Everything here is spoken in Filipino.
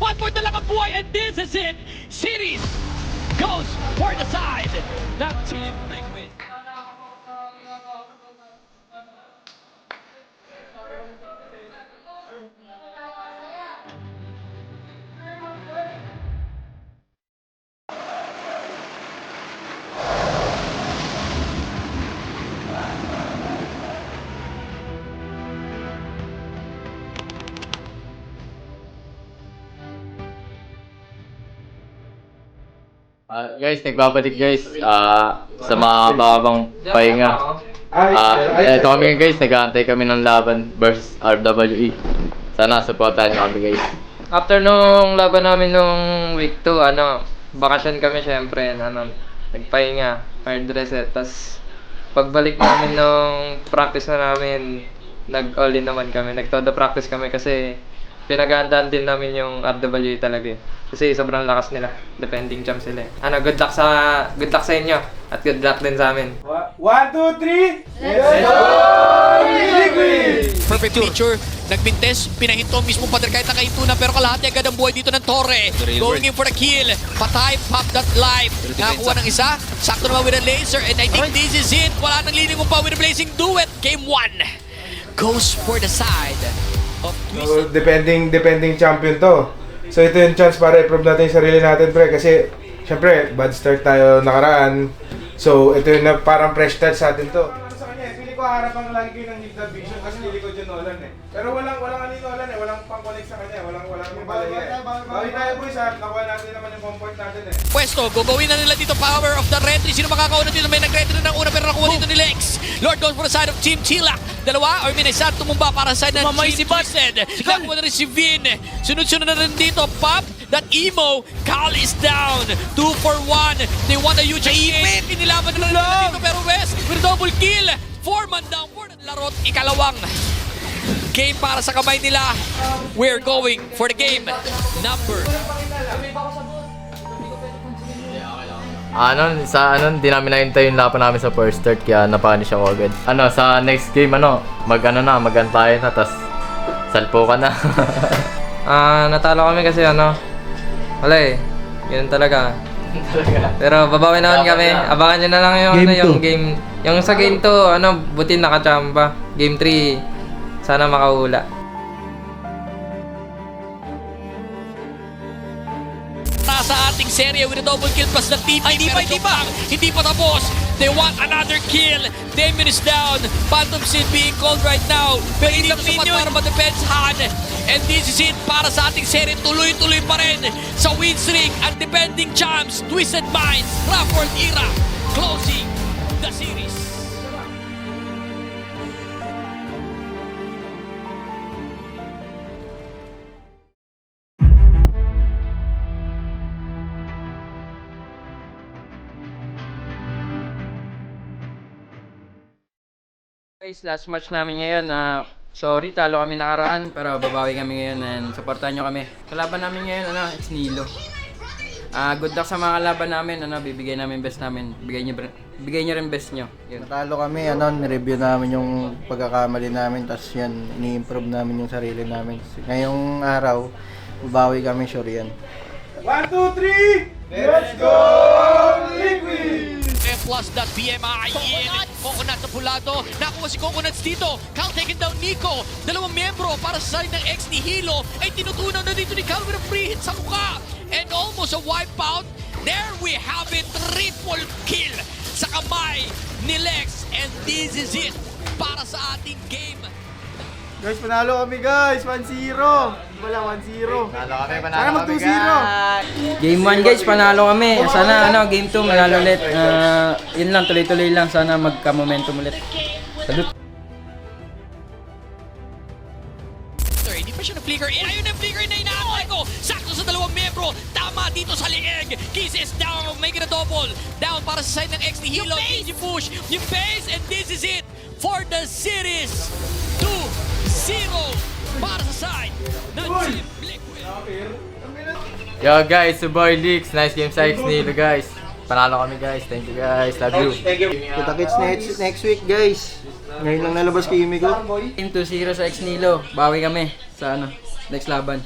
One more na lang ang buhay, and this is it. Series goes for the side ng Team Liquid. Guys, nagbabalik guys sa mga babang pahinga. Ito kami guys, nag-aantay kami ng laban versus RWE. Sana supportahan nyo kami guys. After nung laban namin nung week 2, bakasyon kami syempre, nagpahinga, hard reset, tas pagbalik namin nung practice na namin, nag-all-in naman kami, nag-todo practice kami kasi pinaghandaan din namin yung RWE talaga eh. Kasi sobrang lakas nila, defending champs sila eh. Good luck sa inyo at good luck din sa amin. 1, 2, 3! Let's go! Liquid! Perfect picture, nagpintes, pinahinto mismo Padre kahit nakahinto na pero kalahati agad ang buhay dito ng Torre. Going in for the kill, patay, pop that life. Nakakuha ng isa, sakto naman with a laser and I think this is it. Wala nang lilingon pa with a blazing duet. Game 1 goes for the side of So, depending champion to. So, ito yung chance para i-prove natin yung sarili natin, pre. Kasi, syempre, bad start tayo nakaraan. So, ito yung parang fresh start sa atin to. Sa kanya, pili ko harapan lagi kayo ng Nick Vision kasi pili ko dyan Nolan eh. Pero walang Nolan eh, walang pang-connect sa kanya, walang balaya eh. Bawi tayo boys ha, nakuha natin naman yung comfort natin eh. pwesto. Gagawin na nila dito power of the red tree. Sino makakauna dito? May nag-red tree ng una pero nakuha dito ni Lex. Lord goes for the side of Team Chilak. Dalawa or Minasan tumumba para sa side ng Team Twisted. Nakuha na rin si Vin. Sunod-sunod na rin dito. Pop, that emo. Cal is down. 2 for 1. They want a huge aim. Inilaban na nila dito pero West with a double kill. 4-man down for the larot. Ikalawang game para sa kamay nila. We're going for the game number. Di namin nakintay yung laban namin sa first start kaya napanish ako agad. Sa next game mag-antayin na, tas salpo ka na. Natalo kami kasi wala eh, yun talaga. Pero babawi naman kami. Abangan nyo na lang yung game. Yung sa game 2, buti nakachamba. Game 3, sana makahula. Sa ating serye with a double kill plus the team. Hindi pa tapos. They want another kill. Damien is down. Phantom Seed being called right now. Pero hindi pa sapat para ma-defense Han. And this is it para sa ating serye. Tuloy-tuloy pa rin sa win streak ang defending champs. Twisted Minds, Rafford Era, closing the series. Guys, last match namin ngayon. Sorry, talo kami nakaraan, pero babawi kami ngayon and supportan nyo kami. Kalaban namin ngayon, it's Nilo. Good luck sa mga kalaban namin, bibigay namin best namin. Bigay nyo rin best nyo. Yun. Natalo kami, ni-review namin yung pagkakamali namin, tapos yan, ini-improve namin yung sarili namin. Ngayong araw, babawi kami, sure yan. 1, 2, 3! Let's go! Liquid! Plus that BMI in. Coconut na pulado. Nakuha si Coconuts dito. Cal taken down Nico. Dalawang miyembro para sa side ng ex ni Hilo ay tinutunaw na dito ni Cal with a free hit sa mukha. And almost a wipeout. There we have it. Triple kill sa kamay ni Lex. And this is it para sa ating game. Guys, panalo kami guys! 1-0! Wala, 1-0. Sana mag 2-0. Game 1 guys, panalo kami. Sana game 2 manalo ulit. Yun lang, tuloy-tuloy lang. Sana magka-momentum ulit. Salute. Hindi pa siya na-flicker in. Ayun na flicker na inaantay ko. Sakto sa dalawang membro. Tama dito sa lieg. Kisses down. Make it a double. Down para sa side ng ex ni Hilo. Easy push. Yung base. And this is it for the series. 2-0 para sa side ng Team Liquid. Yo guys, Suboy Leaks. Nice game sa Nilo guys. Panalo kami guys. Thank you guys. Love you. Kita-kits next week guys. Ngayon lang nalabas kay Yumiko. Team 2-0 sa ex Nilo. Bawi kami sa next laban.